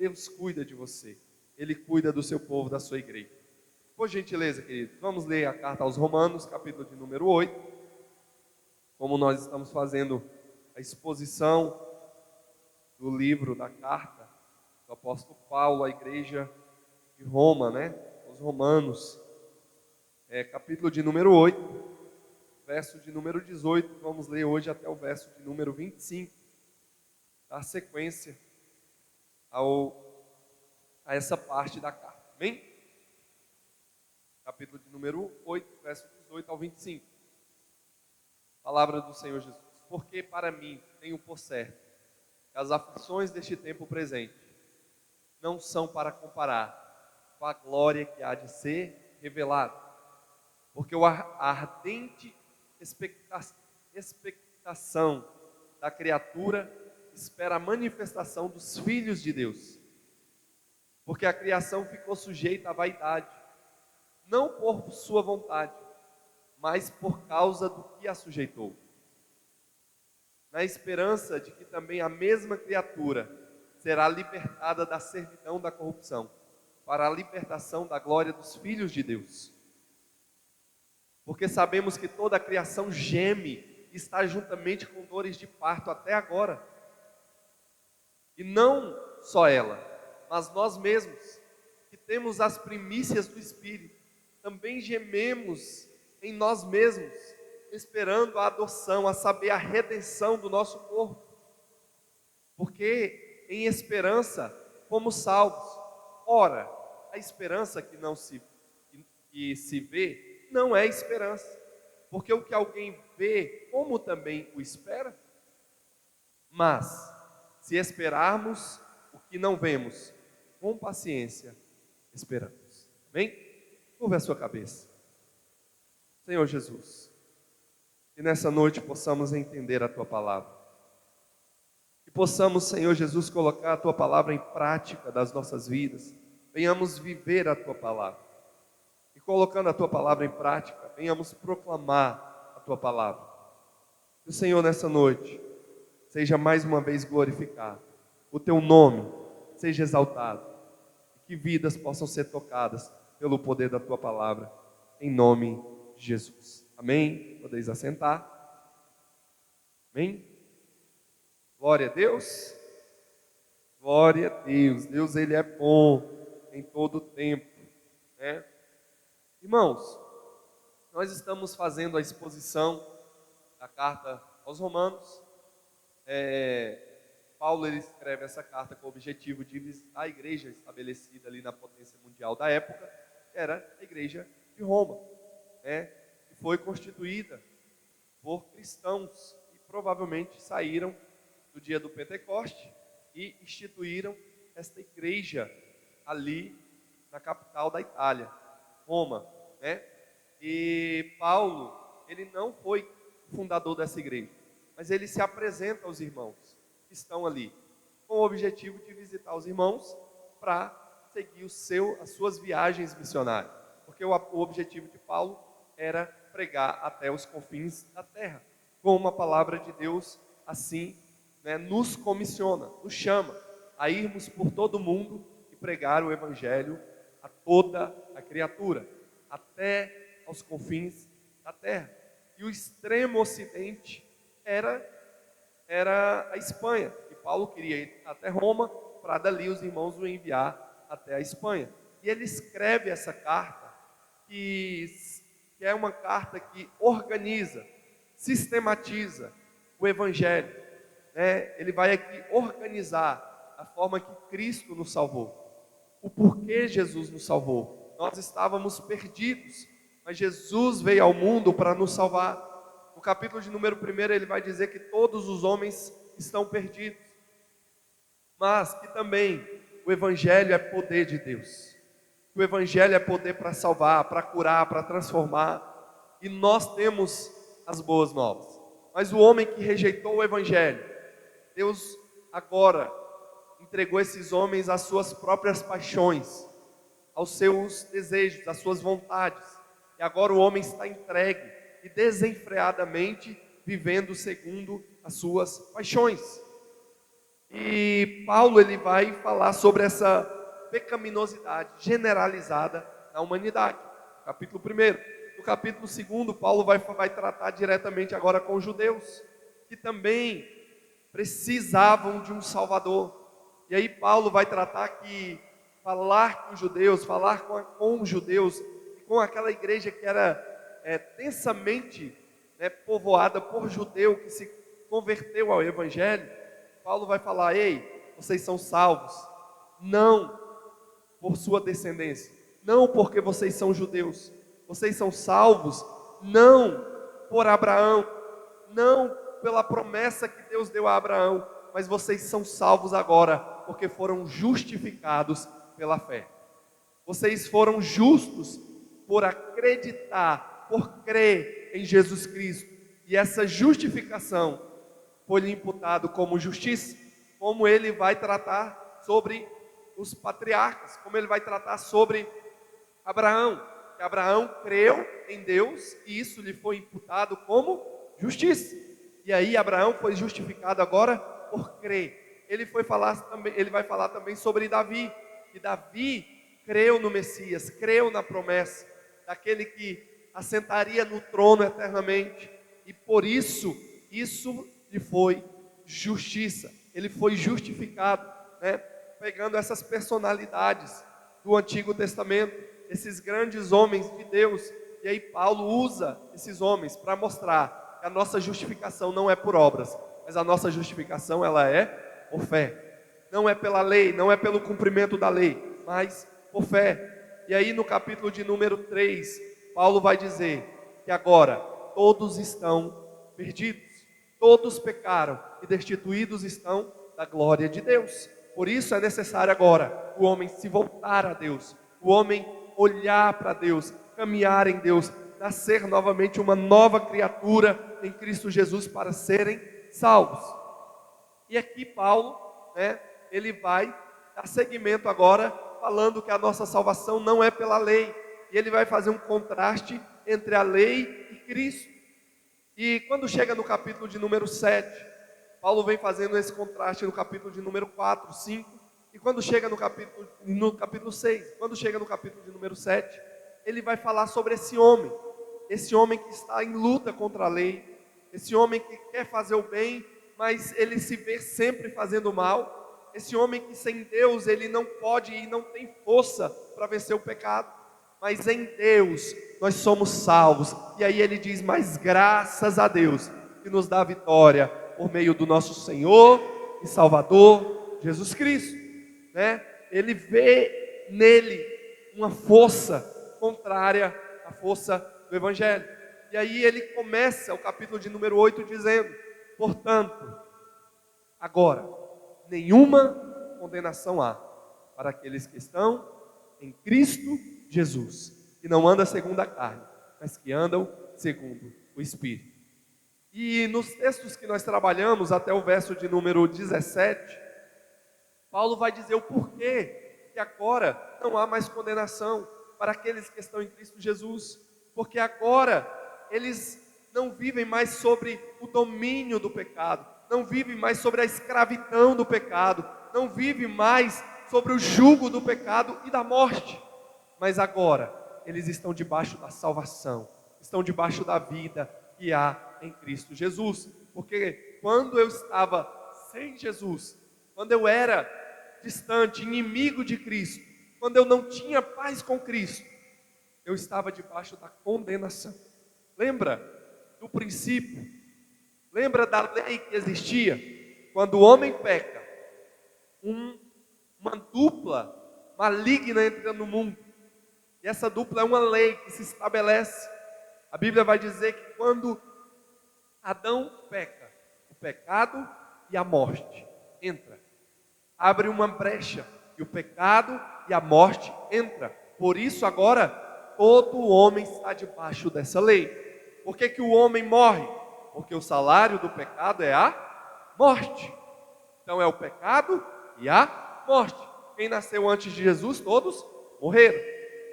Deus cuida de você. Ele cuida do seu povo, da sua igreja. Por gentileza, queridos, vamos ler a carta aos Romanos, capítulo de número 8. Como nós estamos fazendo a exposição do livro da carta do apóstolo Paulo à igreja de Roma, né? Os Romanos, capítulo de número 8, verso de número 18, vamos ler hoje até o verso de número 25, dar sequência a essa parte da carta, amém? Capítulo de número 8, verso 18 ao 25. Palavra do Senhor Jesus. Porque para mim tenho por certo que as aflições deste tempo presente não são para comparar com a glória que há de ser revelada. Porque a ardente expectação da criatura espera a manifestação dos filhos de Deus. Porque a criação ficou sujeita à vaidade, não por sua vontade, mas por causa do que a sujeitou. Na esperança de que também a mesma criatura será libertada da servidão da corrupção, para a libertação da glória dos filhos de Deus. Porque sabemos que toda a criação geme e está juntamente com dores de parto até agora. E não só ela, mas nós mesmos, que temos as primícias do Espírito, também gememos em nós mesmos, esperando a adoção, a saber, a redenção do nosso corpo. Porque em esperança fomos salvos. Ora, a esperança que se vê não é esperança, porque o que alguém vê, como também o espera? Mas, se esperarmos o que não vemos, com paciência esperamos. Amém? Curva a sua cabeça. Senhor Jesus, que nessa noite possamos entender a Tua palavra. Que possamos, Senhor Jesus, colocar a Tua palavra em prática das nossas vidas. Venhamos viver a Tua palavra. E colocando a Tua palavra em prática, venhamos proclamar a Tua palavra. Que o Senhor nessa noite seja mais uma vez glorificado. O Teu nome seja exaltado. E que vidas possam ser tocadas pelo poder da Tua palavra. Em nome de Jesus. Amém? Podeis assentar. Amém? Glória a Deus. Glória a Deus. Deus, Ele é bom em todo o tempo, né? Irmãos, nós estamos fazendo a exposição da carta aos Romanos. Paulo ele escreve essa carta com o objetivo de visitar a igreja estabelecida ali na potência mundial da época, que era a igreja de Roma, que foi constituída por cristãos que provavelmente saíram do dia do Pentecoste e instituíram esta igreja ali na capital da Itália, Roma, né? E Paulo, ele não foi o fundador dessa igreja, mas ele se apresenta aos irmãos que estão ali, com o objetivo de visitar os irmãos para seguir as suas viagens missionárias, porque o objetivo de Paulo era pregar até os confins da terra, como a palavra de Deus assim, né, nos comissiona, nos chama a irmos por todo o mundo e pregar o evangelho a toda a criatura, até aos confins da terra. E o extremo ocidente era a Espanha, e Paulo queria ir até Roma, para dali os irmãos o enviar até a Espanha. E ele escreve essa carta, que é uma carta que organiza, sistematiza o evangelho, né? Ele vai aqui organizar a forma que Cristo nos salvou, o porquê Jesus nos salvou. Nós estávamos perdidos, mas Jesus veio ao mundo para nos salvar. No capítulo de número 1, ele vai dizer que todos os homens estão perdidos, mas que também o evangelho é poder de Deus. O evangelho é poder para salvar, para curar, para transformar. E nós temos as boas novas. Mas o homem que rejeitou o evangelho, Deus agora entregou esses homens às suas próprias paixões, aos seus desejos, às suas vontades. E agora o homem está entregue e desenfreadamente vivendo segundo as suas paixões. E Paulo ele vai falar sobre essa pecaminosidade generalizada na humanidade. Capítulo 1. No capítulo 2, Paulo vai tratar diretamente agora com os judeus, que também precisavam de um Salvador. E aí Paulo vai tratar que falar com os judeus, falar com os judeus, com aquela igreja que era densamente povoada por judeu que se converteu ao Evangelho, Paulo vai falar: ei, vocês são salvos, não por sua descendência, não porque vocês são judeus, vocês são salvos não por Abraão, não pela promessa que Deus deu a Abraão, mas vocês são salvos agora, porque foram justificados pela fé. Vocês foram justos por acreditar, por crer em Jesus Cristo, e essa justificação foi lhe imputado como justiça, como ele vai tratar sobre os patriarcas, como ele vai tratar sobre Abraão, que Abraão creu em Deus e isso lhe foi imputado como justiça. E aí Abraão foi justificado agora por crer. Ele vai falar também sobre Davi, que Davi creu no Messias, creu na promessa daquele que assentaria no trono eternamente, e por isso lhe foi justiça. Ele foi justificado, pegando essas personalidades do Antigo Testamento, esses grandes homens de Deus, e aí Paulo usa esses homens para mostrar que a nossa justificação não é por obras, mas a nossa justificação ela é por fé. Não é pela lei, não é pelo cumprimento da lei, mas por fé. E aí no capítulo de número 3, Paulo vai dizer que agora todos estão perdidos, todos pecaram e destituídos estão da glória de Deus. Por isso é necessário agora o homem se voltar a Deus, o homem olhar para Deus, caminhar em Deus, nascer novamente uma nova criatura em Cristo Jesus para serem salvos. E aqui Paulo, ele vai dar seguimento agora, falando que a nossa salvação não é pela lei, e ele vai fazer um contraste entre a lei e Cristo. E quando chega no capítulo de número 7, Paulo vem fazendo esse contraste no capítulo de número 4, 5, e quando chega no capítulo 6, quando chega no capítulo de número 7, ele vai falar sobre esse homem que está em luta contra a lei, esse homem que quer fazer o bem, mas ele se vê sempre fazendo o mal, esse homem que sem Deus ele não pode e não tem força para vencer o pecado, mas em Deus nós somos salvos. E aí ele diz: mas graças a Deus que nos dá vitória por meio do nosso Senhor e Salvador Jesus Cristo, Ele vê nele uma força contrária à força do Evangelho. E aí ele começa o capítulo de número 8 dizendo: portanto, agora nenhuma condenação há para aqueles que estão em Cristo Jesus, que não andam segundo a carne, mas que andam segundo o Espírito. E nos textos que nós trabalhamos até o verso de número 17, Paulo vai dizer o porquê que agora não há mais condenação para aqueles que estão em Cristo Jesus, porque agora eles não vivem mais sobre o domínio do pecado, não vivem mais sobre a escravidão do pecado, não vivem mais sobre o jugo do pecado e da morte, mas agora eles estão debaixo da salvação, estão debaixo da vida que há em Cristo Jesus. Porque quando eu estava sem Jesus, quando eu era distante, inimigo de Cristo, quando eu não tinha paz com Cristo, eu estava debaixo da condenação. Lembra do princípio? Lembra da lei que existia? Quando o homem peca, uma dupla maligna entra no mundo, e essa dupla é uma lei que se estabelece. A Bíblia vai dizer que quando Adão peca, o pecado e a morte entra, abre uma brecha, e o pecado e a morte entra. Por isso agora todo homem está debaixo dessa lei. Por que que o homem morre? Porque o salário do pecado é a morte. Então é o pecado e a morte. Quem nasceu antes de Jesus, todos morreram.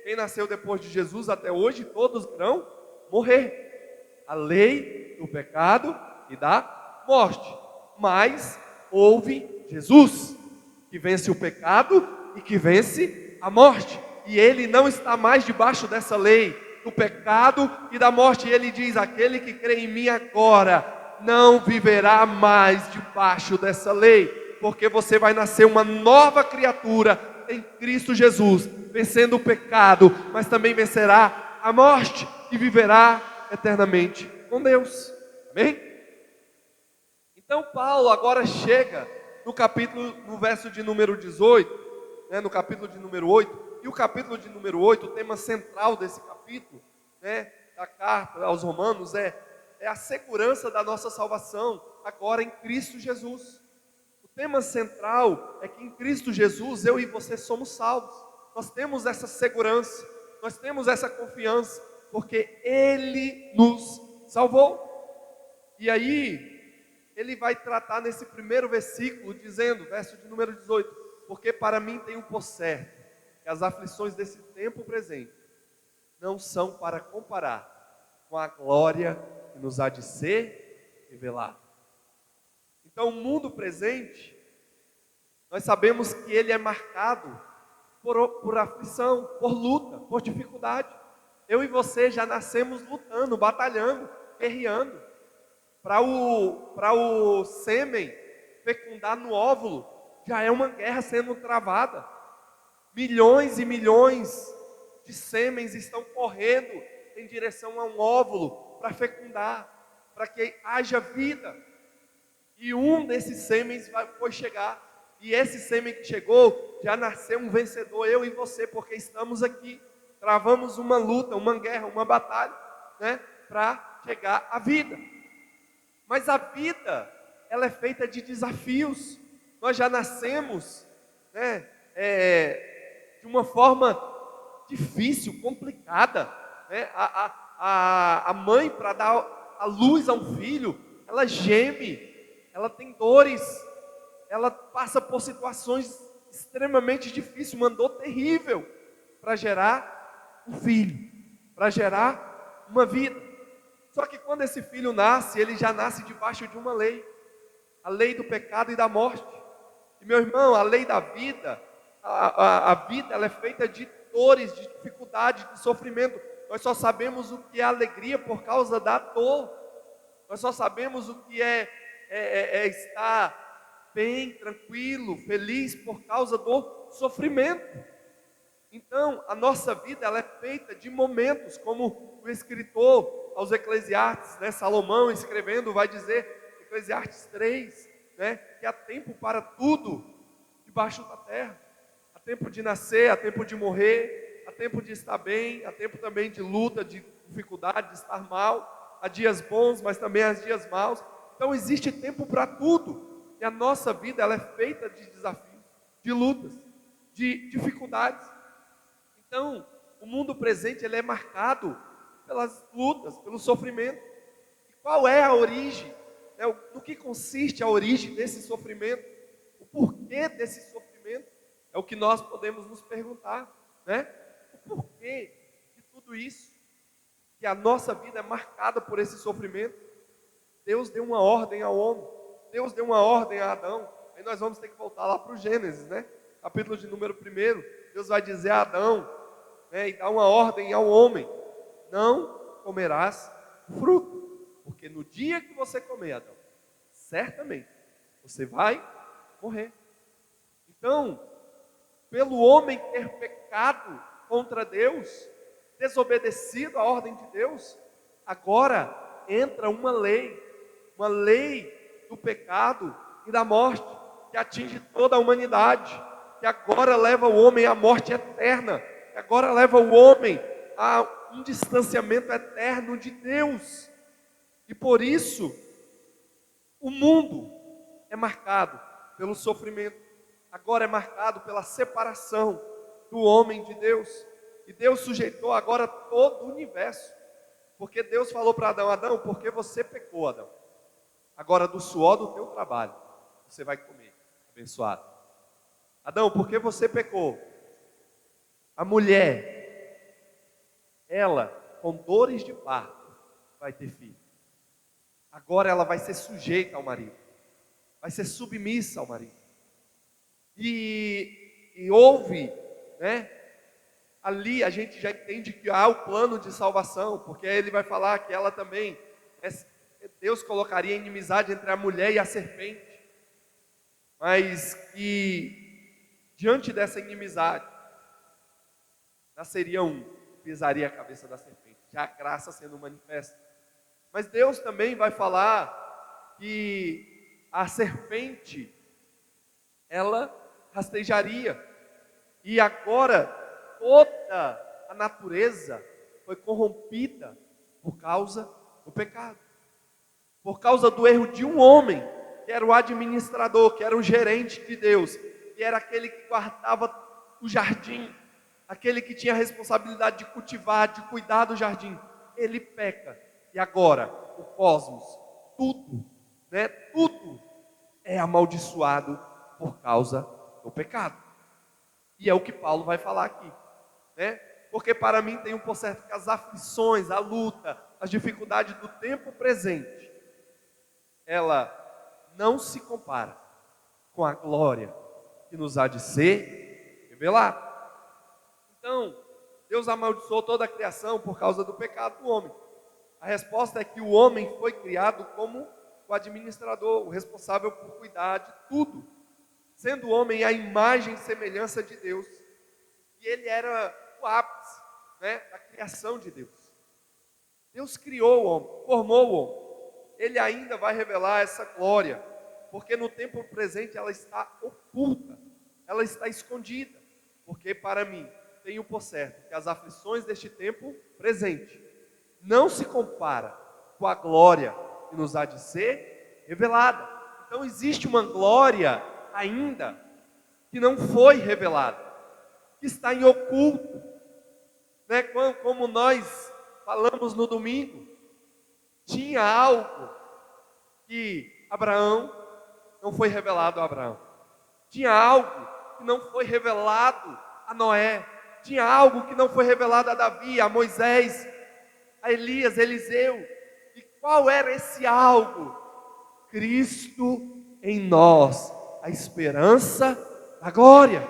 Quem nasceu depois de Jesus até hoje, todos irão morrer. A lei do pecado e da morte. Mas houve Jesus, que vence o pecado e que vence a morte. E ele não está mais debaixo dessa lei, do pecado e da morte. E ele diz: aquele que crê em mim agora não viverá mais debaixo dessa lei, porque você vai nascer uma nova criatura em Cristo Jesus, vencendo o pecado, mas também vencerá a morte e viverá eternamente com Deus. Amém? Então Paulo agora chega no verso de número 18, no capítulo de número 8, e o capítulo de número 8, o tema central desse capítulo, da carta aos Romanos, é a segurança da nossa salvação, agora em Cristo Jesus. O tema central é que em Cristo Jesus, eu e você somos salvos. Nós temos essa segurança, nós temos essa confiança, porque Ele nos salvou. E aí, ele vai tratar nesse primeiro versículo, dizendo, verso de número 18, porque para mim tenho por certo, que as aflições desse tempo presente, não são para comparar com a glória que nos há de ser revelada. Então o mundo presente, nós sabemos que ele é marcado por aflição, por luta, por dificuldade. Eu e você já nascemos lutando, batalhando, guerreando. Para o sêmen fecundar no óvulo, já é uma guerra sendo travada. Milhões e milhões de sêmens estão correndo em direção a um óvulo para fecundar, para que haja vida. E um desses sêmens foi chegar. E esse sêmen que chegou, já nasceu um vencedor, eu e você, porque estamos aqui. Travamos uma luta, uma guerra, uma batalha, para chegar à vida. Mas a vida, ela é feita de desafios. Nós já nascemos, de uma forma difícil, complicada. A mãe, para dar a luz a um filho, ela geme, ela tem dores, ela passa por situações extremamente difíceis, uma dor terrível, para gerar um filho, para gerar uma vida. Só que quando esse filho nasce, ele já nasce debaixo de uma lei, a lei do pecado e da morte. E meu irmão, a lei da vida, a vida ela é feita de dores, de dificuldade, de sofrimento. Nós só sabemos o que é alegria por causa da dor. Nós só sabemos o que é estar bem, tranquilo, feliz por causa do sofrimento. Então, a nossa vida ela é feita de momentos, como o escritor aos Eclesiastes, Salomão escrevendo vai dizer, Eclesiastes 3, que há tempo para tudo debaixo da terra. Há tempo de nascer, há tempo de morrer, há tempo de estar bem, há tempo também de luta, de dificuldade, de estar mal. Há dias bons, mas também há dias maus. Então existe tempo para tudo. E a nossa vida ela é feita de desafios, de lutas, de dificuldades. Então, o mundo presente ele é marcado pelas lutas, pelo sofrimento. E qual é a origem? No que consiste a origem desse sofrimento? O porquê desse sofrimento? É o que nós podemos nos perguntar, O porquê de tudo isso? Que a nossa vida é marcada por esse sofrimento. Deus deu uma ordem ao homem. Deus deu uma ordem a Adão. Aí nós vamos ter que voltar lá para o Gênesis, Capítulo de número 1. Deus vai dizer a Adão, e dá uma ordem ao homem: não comerás o fruto, porque no dia que você comer, Adão, certamente você vai morrer. Então, pelo homem ter pecado contra Deus, desobedecido à ordem de Deus, agora entra uma lei do pecado e da morte, que atinge toda a humanidade, que agora leva o homem à morte eterna, que agora leva o homem a um distanciamento eterno de Deus. E por isso, o mundo é marcado pelo sofrimento, agora é marcado pela separação do homem de Deus. E Deus sujeitou agora todo o universo, porque Deus falou para Adão: Adão, porque você pecou, Adão, agora do suor do teu trabalho você vai comer, abençoado. Adão, porque você pecou, a mulher, ela com dores de parto vai ter filho. Agora ela vai ser sujeita ao marido, vai ser submissa ao marido. E houve, né? Ali a gente já entende que há o plano de salvação, porque aí ele vai falar que ela também, Deus colocaria inimizade entre a mulher e a serpente, mas que diante dessa inimizade, nasceria um, pisaria a cabeça da serpente, já a graça sendo manifesta. Mas Deus também vai falar que a serpente, ela rastejaria, e agora toda a natureza foi corrompida por causa do pecado, por causa do erro de um homem, que era o administrador, que era o gerente de Deus, que era aquele que guardava o jardim, aquele que tinha a responsabilidade de cultivar, de cuidar do jardim. Ele peca, e agora o cosmos, tudo, né, tudo é amaldiçoado por causa do pecado. E é o que Paulo vai falar aqui, né? Porque para mim tem por certo que as aflições, a luta, as dificuldades do tempo presente, ela não se compara com a glória que nos há de ser revelada. Então, Deus amaldiçoou toda a criação por causa do pecado do homem. A resposta é que o homem foi criado como o administrador, o responsável por cuidar de tudo, sendo o homem a imagem e semelhança de Deus. E ele era o ápice, né, da criação de Deus. Deus criou o homem, formou o homem. Ele ainda vai revelar essa glória, porque no tempo presente ela está oculta, ela está escondida. Porque para mim, tenho por certo que as aflições deste tempo presente não se compara com a glória que nos há de ser revelada. Então existe uma glória ainda que não foi revelada, que está em oculto, né? Como nós falamos no domingo, tinha algo que Abraão não foi revelado a Abraão, tinha algo que não foi revelado a Noé, tinha algo que não foi revelado a Davi, a Moisés, a Elias, Eliseu. E qual era esse algo? Cristo em nós, a esperança da glória,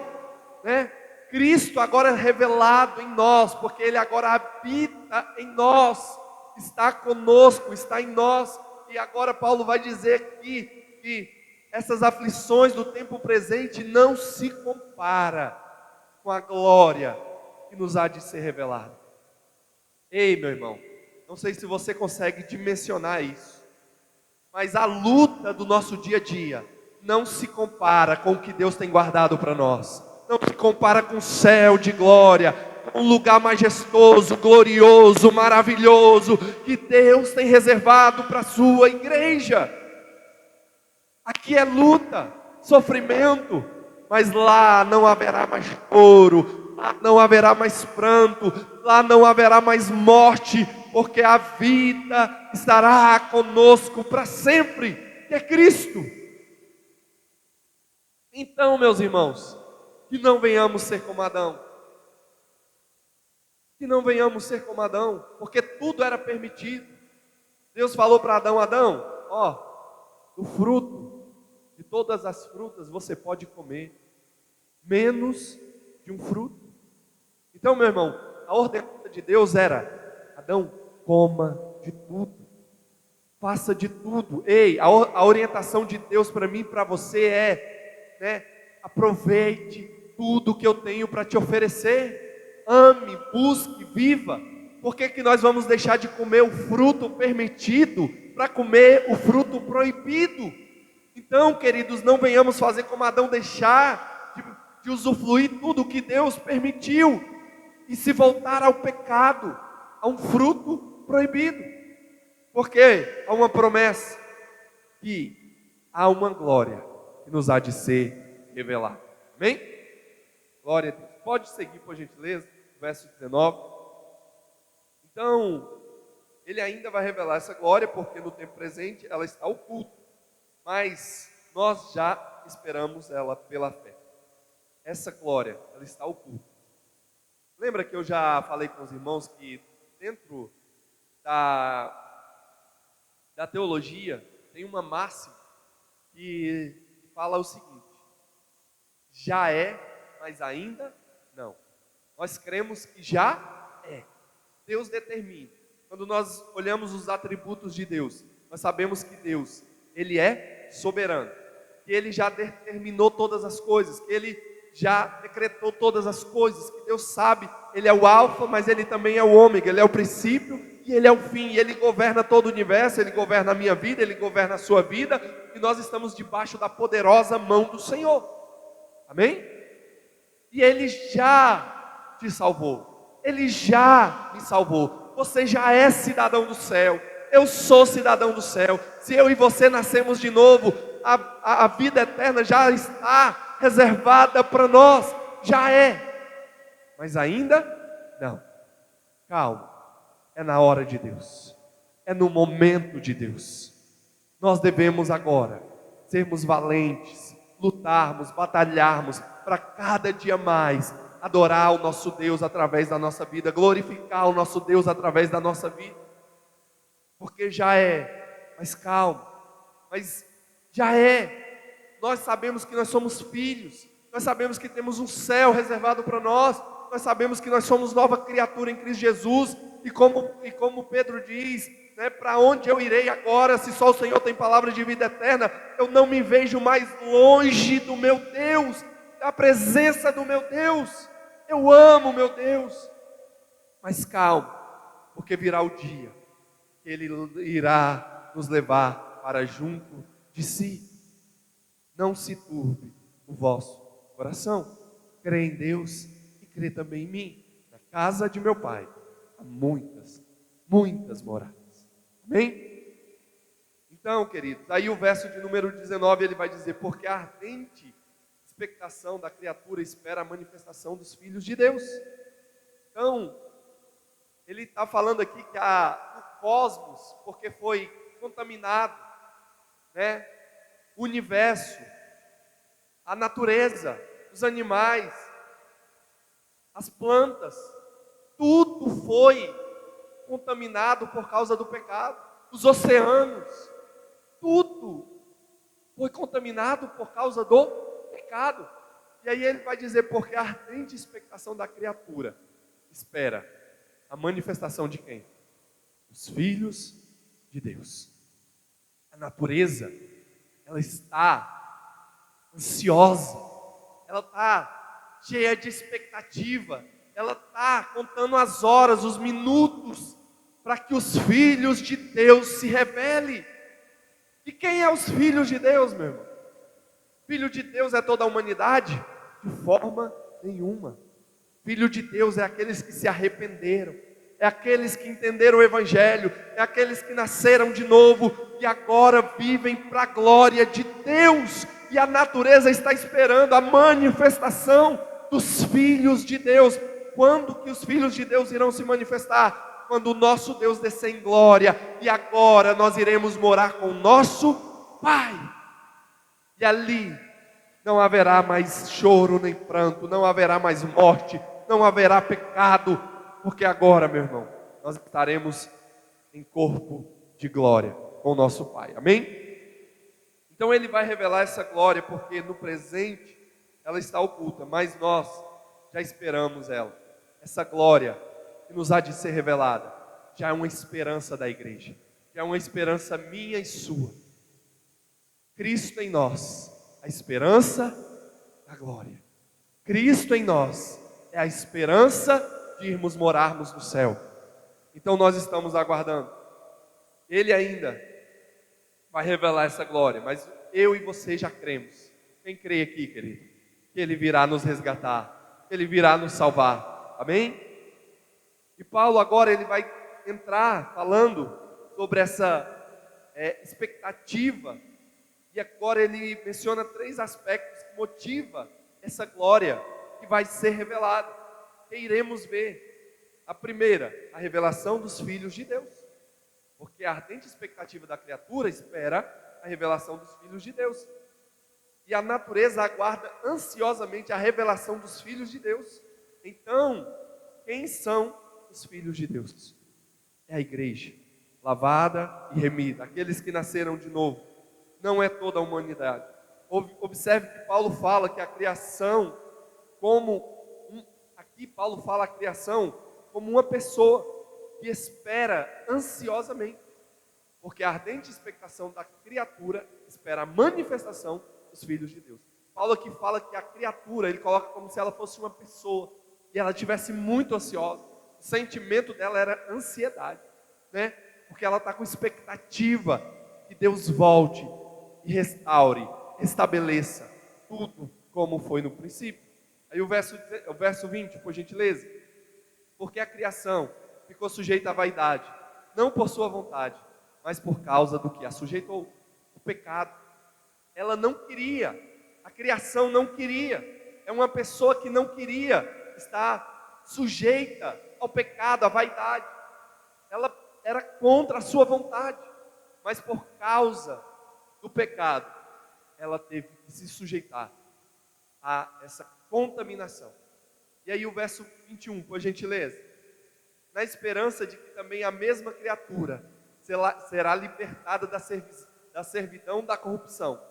né? Cristo agora é revelado em nós, porque Ele agora habita em nós, está conosco, está em nós. E agora Paulo vai dizer aqui que essas aflições do tempo presente não se compara com a glória que nos há de ser revelada. Ei, meu irmão, não sei se você consegue dimensionar isso, mas a luta do nosso dia a dia não se compara com o que Deus tem guardado para nós. Não se compara com o céu de glória, com um lugar majestoso, glorioso, maravilhoso, que Deus tem reservado para a sua igreja. Aqui é luta, sofrimento, mas lá não haverá mais choro, lá não haverá mais pranto, lá não haverá mais morte, porque a vida estará conosco para sempre, que é Cristo. Então, meus irmãos, que não venhamos ser como Adão, que não venhamos ser como Adão, porque tudo era permitido. Deus falou para Adão: Adão, ó, o fruto de todas as frutas você pode comer, menos de um fruto. Então, meu irmão, a ordenança de Deus era: Adão, coma de tudo, faça de tudo. Ei, a orientação de Deus para mim e para você é, né, aproveite tudo que eu tenho para te oferecer, ame, busque, viva. Por que nós vamos deixar de comer o fruto permitido para comer o fruto proibido? Então, queridos, não venhamos fazer como Adão, deixar de usufruir tudo que Deus permitiu e se voltar ao pecado, a um fruto proibido. Porque há uma promessa, que há uma glória que nos há de ser revelada. Amém? Glória a Deus. Pode seguir, por gentileza, verso 19. Então, ele ainda vai revelar essa glória, porque no tempo presente ela está oculta, mas nós já esperamos ela pela fé. Essa glória, ela está oculta. Lembra que eu já falei com os irmãos que dentro da teologia tem uma máxima que fala o seguinte: já é, mas ainda não. Nós cremos que já é. Deus determina. Quando nós olhamos os atributos de Deus, nós sabemos que Deus, Ele é soberano, que Ele já determinou todas as coisas, que Ele já decretou todas as coisas, que Deus sabe, Ele é o alfa, mas Ele também é o ômega, Ele é o princípio e Ele é o fim, e Ele governa todo o universo, Ele governa a minha vida, Ele governa a sua vida, e nós estamos debaixo da poderosa mão do Senhor, amém? E Ele já te salvou, Ele já me salvou, você já é cidadão do céu, eu sou cidadão do céu, se eu e você nascemos de novo, a vida eterna já está reservada para nós, já é, mas ainda não, calma, é na hora de Deus, é no momento de Deus, nós devemos agora sermos valentes, lutarmos, batalharmos, para cada dia mais adorar o nosso Deus através da nossa vida, glorificar o nosso Deus através da nossa vida, porque já é, mas calma, mas já é, nós sabemos que nós somos filhos, nós sabemos que temos um céu reservado para nós sabemos que nós somos nova criatura em Cristo Jesus, e como Pedro diz, né, para onde eu irei agora, se só o Senhor tem palavra de vida eterna, eu não me vejo mais longe do meu Deus, da presença do meu Deus, eu amo meu Deus, mas calma, porque virá o dia, que Ele irá nos levar para junto de si, não se turbe o vosso coração, crê em Deus e crê também em mim, na casa de meu Pai há muitas moradas, amém? Então, queridos, aí o verso de número 19, ele vai dizer, porque a ardente expectação da criatura espera a manifestação dos filhos de Deus. Então, ele está falando aqui que o cosmos, porque foi contaminado, né? O universo, a natureza, os animais, as plantas, tudo foi contaminado por causa do pecado. Os oceanos, tudo foi contaminado por causa do pecado. E aí ele vai dizer, porque a ardente expectação da criatura espera a manifestação de quem? Os filhos de Deus. A natureza, ela está ansiosa, ela está cheia de expectativa, ela está contando as horas, os minutos, para que os filhos de Deus se revelem. E quem é os filhos de Deus, meu irmão? Filho de Deus é toda a humanidade? De forma nenhuma. Filho de Deus é aqueles que se arrependeram, é aqueles que entenderam o Evangelho, é aqueles que nasceram de novo e agora vivem para a glória de Deus. E a natureza está esperando a manifestação dos filhos de Deus. Quando que os filhos de Deus irão se manifestar? Quando o nosso Deus descer em glória, e agora nós iremos morar com o nosso Pai. E ali não haverá mais choro nem pranto, não haverá mais morte, não haverá pecado, porque agora, meu irmão, nós estaremos em corpo de glória com o nosso Pai, amém? Então ele vai revelar essa glória, porque no presente ela está oculta, mas nós já esperamos ela. Essa glória que nos há de ser revelada, já é uma esperança da igreja, já é uma esperança minha e sua. Cristo em nós, a esperança da glória. Cristo em nós é a esperança de irmos morarmos no céu. Então nós estamos aguardando. Ele ainda vai revelar essa glória, mas eu e você já cremos. Quem crê aqui, querido? Que Ele virá nos resgatar, que Ele virá nos salvar, amém? E Paulo agora ele vai entrar falando sobre essa expectativa, e agora ele menciona 3 aspectos que motivam essa glória que vai ser revelada, que iremos ver. A primeira, a revelação dos filhos de Deus, porque a ardente expectativa da criatura espera a revelação dos filhos de Deus, e a natureza aguarda ansiosamente a revelação dos filhos de Deus. Então, quem são os filhos de Deus? É a igreja, lavada e remida, aqueles que nasceram de novo. Não é toda a humanidade, Observe que Paulo fala que a criação aqui Paulo fala a criação como uma pessoa que espera ansiosamente, porque a ardente expectação da criatura espera a manifestação dos filhos de Deus. Paulo aqui fala que a criatura, ele coloca como se ela fosse uma pessoa, e ela estivesse muito ansiosa. O sentimento dela era ansiedade, né? Porque ela está com expectativa que Deus volte e restaure, estabeleça tudo como foi no princípio. Aí o verso 20, por gentileza. Porque a criação ficou sujeita à vaidade, não por sua vontade, mas por causa do que a sujeitou, o pecado. Ela não queria, a criação não queria, é uma pessoa que não queria estar sujeita ao pecado, à vaidade. Ela era contra a sua vontade, mas por causa do pecado, ela teve que se sujeitar a essa contaminação. E aí o verso 21, por gentileza. Na esperança de que também a mesma criatura será libertada da servidão da corrupção,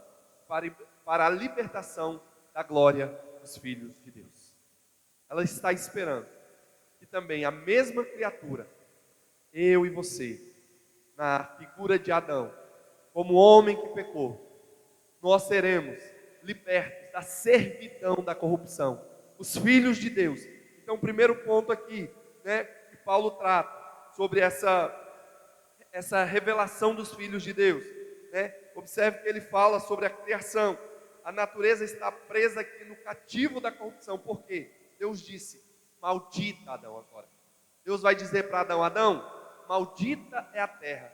para a libertação da glória dos filhos de Deus. Ela está esperando que também a mesma criatura, eu e você, na figura de Adão, como homem que pecou, nós seremos libertos da servidão da corrupção, os filhos de Deus. Então, o primeiro ponto aqui, né, que Paulo trata sobre essa revelação dos filhos de Deus, né? Observe que ele fala sobre a criação. A natureza está presa aqui no cativo da corrupção. Por quê? Deus disse: maldita Adão agora. Deus vai dizer para Adão: Adão, maldita é a terra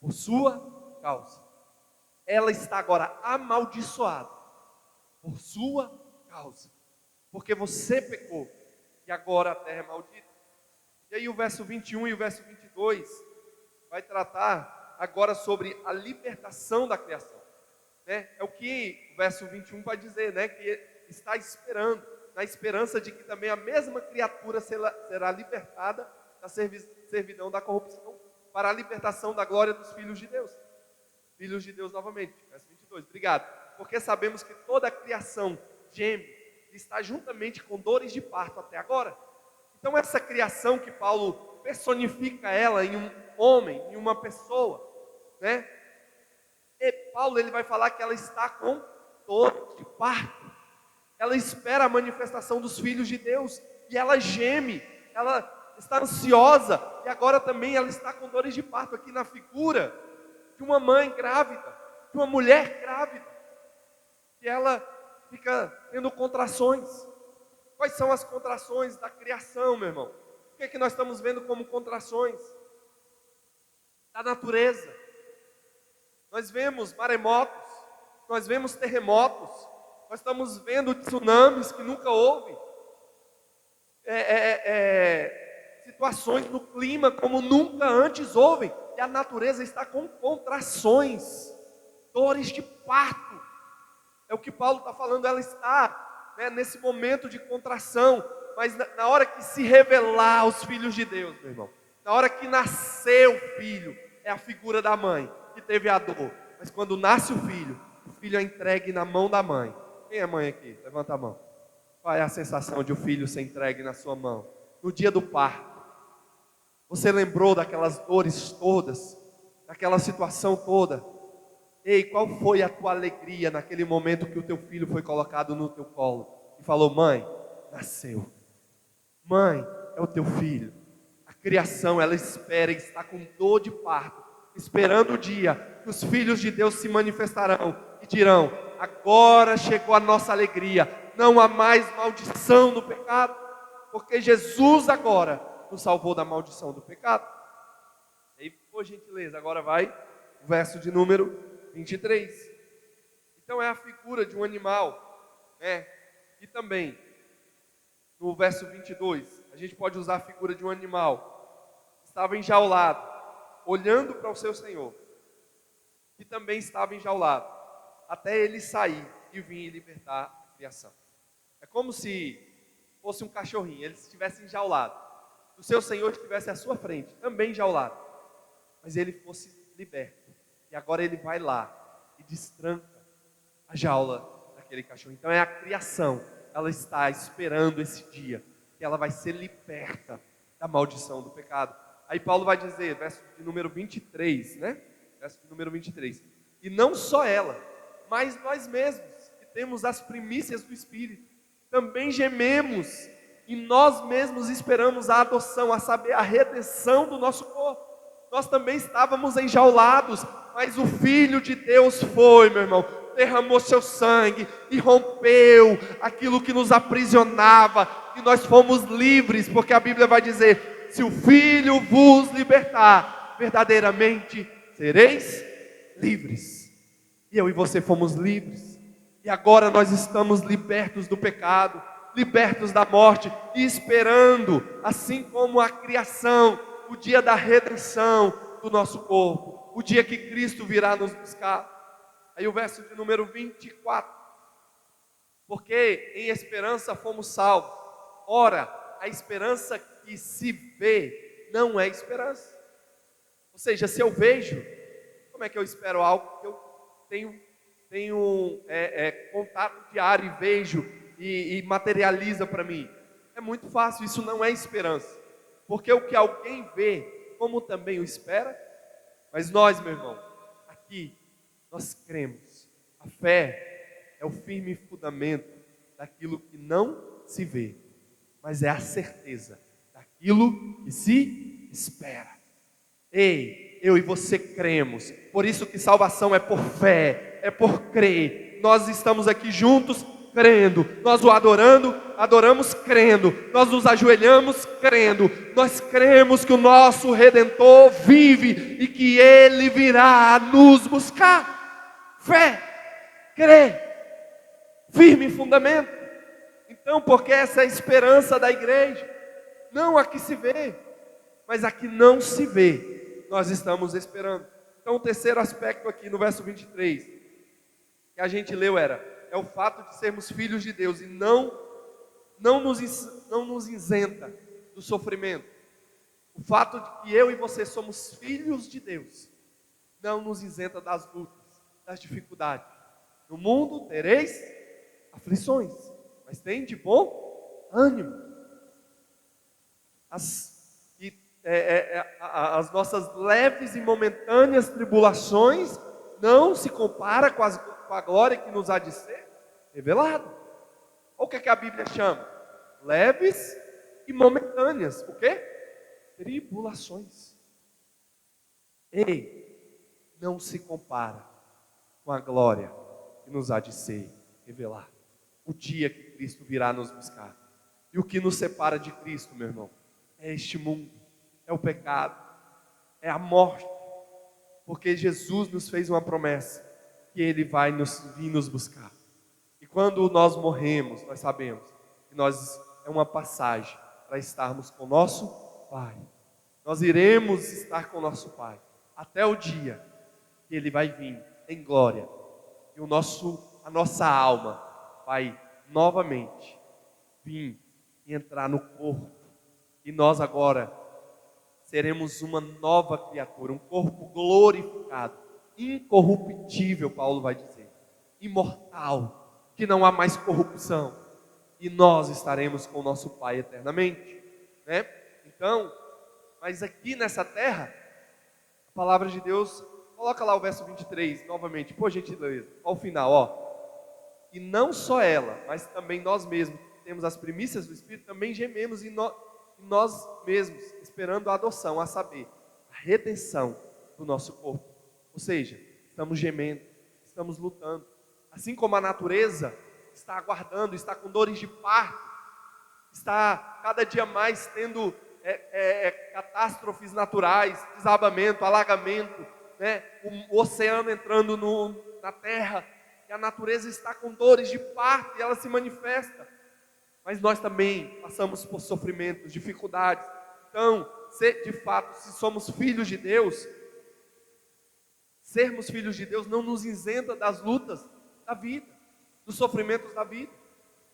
por sua causa. Ela está agora amaldiçoada por sua causa, porque você pecou e agora a terra é maldita. E aí o verso 21 e o verso 22 vai tratar agora sobre a libertação da criação, né? É o que o verso 21 vai dizer, né? Que está esperando, na esperança de que também a mesma criatura será libertada da servidão da corrupção, para a libertação da glória dos filhos de Deus. Filhos de Deus novamente, verso 22, obrigado. Porque sabemos que toda a criação geme e está juntamente com dores de parto até agora. Então essa criação que Paulo personifica ela em um homem, em uma pessoa, né? E Paulo ele vai falar que ela está com dores de parto. Ela espera a manifestação dos filhos de Deus e ela geme, ela está ansiosa e agora também ela está com dores de parto aqui na figura de uma mãe grávida, de uma mulher grávida, que ela fica tendo contrações. Quais são as contrações da criação, meu irmão? O que é que nós estamos vendo como contrações da natureza? Nós vemos maremotos, nós vemos terremotos, nós estamos vendo tsunamis que nunca houve, situações no clima como nunca antes houve, e a natureza está com contrações, dores de parto. É o que Paulo está falando, ela está, né, nesse momento de contração, mas na hora que se revelar aos filhos de Deus, meu irmão, na hora que nascer o filho, é a figura da mãe que teve a dor, mas quando nasce o filho é entregue na mão da mãe. Quem é mãe aqui? Levanta a mão. Qual é a sensação de o filho ser entregue na sua mão? No dia do parto, você lembrou daquelas dores todas, daquela situação toda? Ei, qual foi a tua alegria naquele momento que o teu filho foi colocado no teu colo e falou: mãe, nasceu. Mãe, é o teu filho. A criação, ela espera e está com dor de parto, esperando o dia que os filhos de Deus se manifestarão e dirão: agora chegou a nossa alegria, não há mais maldição no pecado, porque Jesus agora nos salvou da maldição do pecado. E aí, por gentileza, agora vai o verso de número 23. Então é a figura de um animal, né? E também no verso 22, a gente pode usar a figura de um animal que estava enjaulado, olhando para o seu Senhor, que também estava enjaulado, até ele sair e vir libertar a criação. É como se fosse um cachorrinho, ele estivesse enjaulado, o seu Senhor estivesse à sua frente, também enjaulado, mas ele fosse liberto. E agora ele vai lá e destranca a jaula daquele cachorro. Então é a criação, ela está esperando esse dia, que ela vai ser liberta da maldição do pecado. Aí Paulo vai dizer, verso de número 23, né? Verso de número 23. E não só ela, mas nós mesmos, que temos as primícias do Espírito, também gememos, e nós mesmos esperamos a adoção, a saber, a redenção do nosso corpo. Nós também estávamos enjaulados, mas o Filho de Deus foi, meu irmão, derramou seu sangue e rompeu aquilo que nos aprisionava, e nós fomos livres, porque a Bíblia vai dizer: se o Filho vos libertar, verdadeiramente sereis livres. E eu e você fomos livres, e agora nós estamos libertos do pecado, libertos da morte, e esperando, assim como a criação, o dia da redenção do nosso corpo, o dia que Cristo virá nos buscar. Aí o verso de número 24, porque em esperança fomos salvos. Ora, a esperança que se vê não é esperança. Ou seja, se eu vejo, como é que eu espero algo que eu tenho contato diário e vejo e materializa para mim? É muito fácil, isso não é esperança, porque o que alguém vê, como também o espera. Mas nós, meu irmão, aqui nós cremos. A fé é o firme fundamento daquilo que não se vê, mas é a certeza daquilo que se espera. Ei, eu e você cremos, por isso que salvação é por fé, é por crer. Nós estamos aqui juntos crendo, nós o adoramos crendo, nós nos ajoelhamos crendo, nós cremos que o nosso Redentor vive e que Ele virá nos buscar. Fé, crer, firme fundamento. Então, porque essa é a esperança da igreja, não a que se vê, mas a que não se vê, nós estamos esperando. Então o terceiro aspecto aqui no verso 23, que a gente leu é o fato de sermos filhos de Deus, e não nos isenta do sofrimento. O fato de que eu e você somos filhos de Deus, não nos isenta das lutas, das dificuldades. No mundo tereis aflições, mas tem de bom ânimo. As nossas leves e momentâneas tribulações não se compara com a glória que nos há de ser revelada. Olha o que a Bíblia chama: leves e momentâneas. O quê? Tribulações. Ei, não se compara com a glória que nos há de ser revelada. O dia que Cristo virá nos buscar. E o que nos separa de Cristo, meu irmão, é este mundo, é o pecado, é a morte. Porque Jesus nos fez uma promessa, que Ele vai vir nos buscar. E quando nós morremos, nós sabemos que é uma passagem para estarmos com nosso Pai. Nós iremos estar com nosso Pai até o dia que Ele vai vir em glória, e a nossa alma vai novamente vir e entrar no corpo, e nós agora seremos uma nova criatura, um corpo glorificado, incorruptível, Paulo vai dizer, imortal, que não há mais corrupção, e nós estaremos com o nosso Pai eternamente, né? Então, mas aqui nessa terra, a palavra de Deus, coloca lá o verso 23, novamente, por gentileza, ao final, e não só ela, mas também nós mesmos, que temos as primícias do Espírito, também gememos em nós mesmos, esperando a adoção, a saber, a redenção do nosso corpo. Ou seja, estamos gemendo, estamos lutando, assim como a natureza está aguardando, está com dores de parto, está cada dia mais tendo catástrofes naturais, desabamento, alagamento, né? O oceano entrando na terra, e a natureza está com dores de parto, e ela se manifesta. Mas nós também passamos por sofrimentos, dificuldades. Então, de fato, se somos filhos de Deus, sermos filhos de Deus não nos isenta das lutas da vida, dos sofrimentos da vida.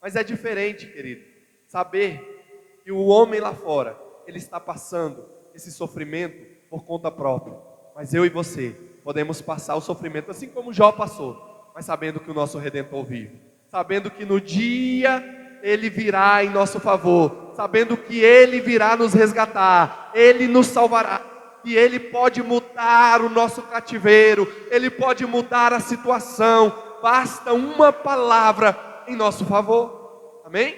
Mas é diferente, querido, saber que o homem lá fora, ele está passando esse sofrimento por conta própria. Mas eu e você podemos passar o sofrimento, assim como Jó passou, mas sabendo que o nosso Redentor vive, sabendo que no dia Ele virá em nosso favor, sabendo que Ele virá nos resgatar, Ele nos salvará, e Ele pode mudar o nosso cativeiro, Ele pode mudar a situação, basta uma palavra em nosso favor, amém?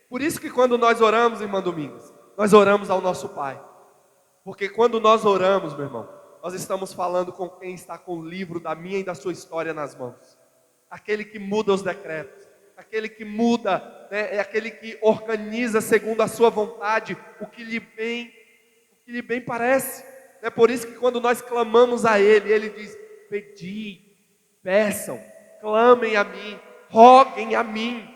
Por isso que quando nós oramos, irmã Domingos, nós oramos ao nosso Pai, porque quando nós oramos, meu irmão, nós estamos falando com quem está com o livro da minha e da sua história nas mãos, aquele que muda os decretos, aquele que muda, né, é aquele que organiza segundo a sua vontade o que lhe bem parece. É por isso que quando nós clamamos a Ele, Ele diz: pedi, peçam, clamem a mim, roguem a mim,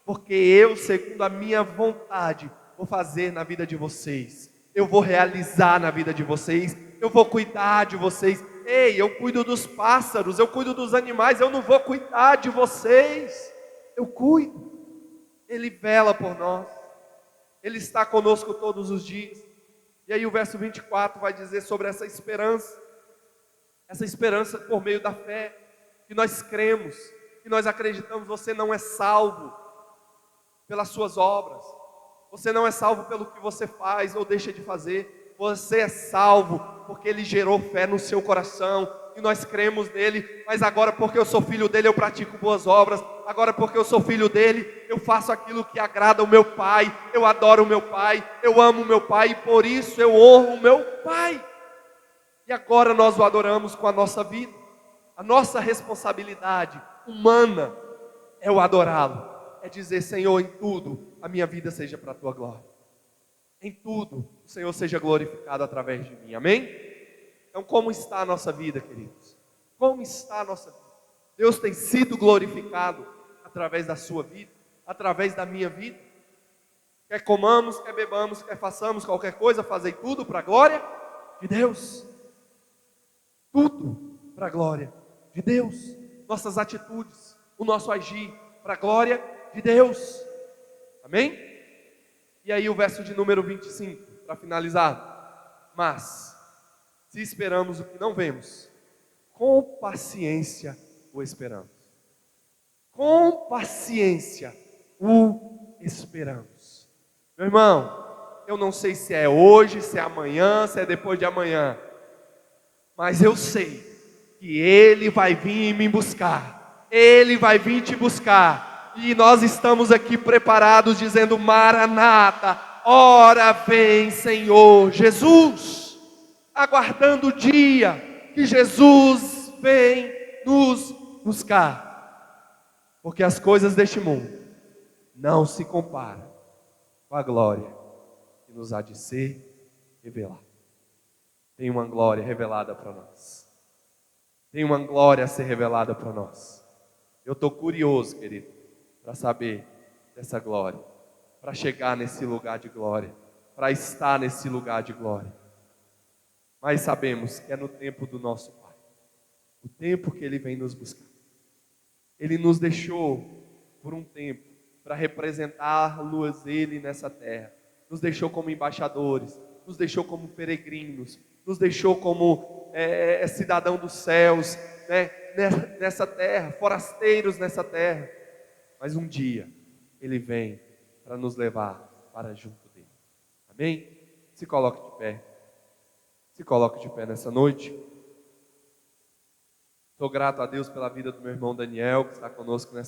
porque eu, segundo a minha vontade, vou fazer na vida de vocês, eu vou realizar na vida de vocês, eu vou cuidar de vocês. Ei, eu cuido dos pássaros, eu cuido dos animais, eu não vou cuidar de vocês, eu cuido. Ele vela por nós, Ele está conosco todos os dias. E aí o verso 24 vai dizer sobre essa esperança por meio da fé, que nós cremos, que nós acreditamos. Você não é salvo pelas suas obras, você não é salvo pelo que você faz ou deixa de fazer, você é salvo porque Ele gerou fé no seu coração, e nós cremos nele. Mas agora, porque eu sou filho dele, eu pratico boas obras. Agora, porque eu sou filho dele, eu faço aquilo que agrada o meu Pai, eu adoro o meu Pai, eu amo o meu Pai, e por isso eu honro o meu Pai. E agora nós o adoramos com a nossa vida. A nossa responsabilidade humana é o adorá-lo, é dizer: Senhor, em tudo a minha vida seja para a tua glória, em tudo o Senhor seja glorificado através de mim, amém? Então, como está a nossa vida, queridos? Como está a nossa vida? Deus tem sido glorificado através da sua vida, através da minha vida. Quer comamos, quer bebamos, quer façamos qualquer coisa, fazei tudo para a glória de Deus. Tudo para a glória de Deus. Nossas atitudes, o nosso agir para a glória de Deus. Amém? E aí o verso de número 25, para finalizar. Mas, se esperamos o que não vemos, com paciência o esperamos. Com paciência o esperamos. Meu irmão, eu não sei se é hoje, se é amanhã, se é depois de amanhã, mas eu sei que Ele vai vir me buscar, Ele vai vir te buscar, e nós estamos aqui preparados dizendo: Maranata, ora vem Senhor Jesus, aguardando o dia que Jesus vem nos buscar, porque as coisas deste mundo não se comparam com a glória que nos há de ser revelada. Tem uma glória revelada para nós, tem uma glória a ser revelada para nós. Eu estou curioso, querido, para saber dessa glória, para chegar nesse lugar de glória, para estar nesse lugar de glória. Mas sabemos que é no tempo do nosso Pai, o tempo que Ele vem nos buscar. Ele nos deixou por um tempo para representar-los Ele nessa terra. Nos deixou como embaixadores, nos deixou como peregrinos, nos deixou como cidadão dos céus, né? Nessa terra, forasteiros nessa terra. Mas um dia Ele vem para nos levar para junto dele. Amém? Se coloque de pé. Se coloque de pé nessa noite. Sou grato a Deus pela vida do meu irmão Daniel, que está conosco nessa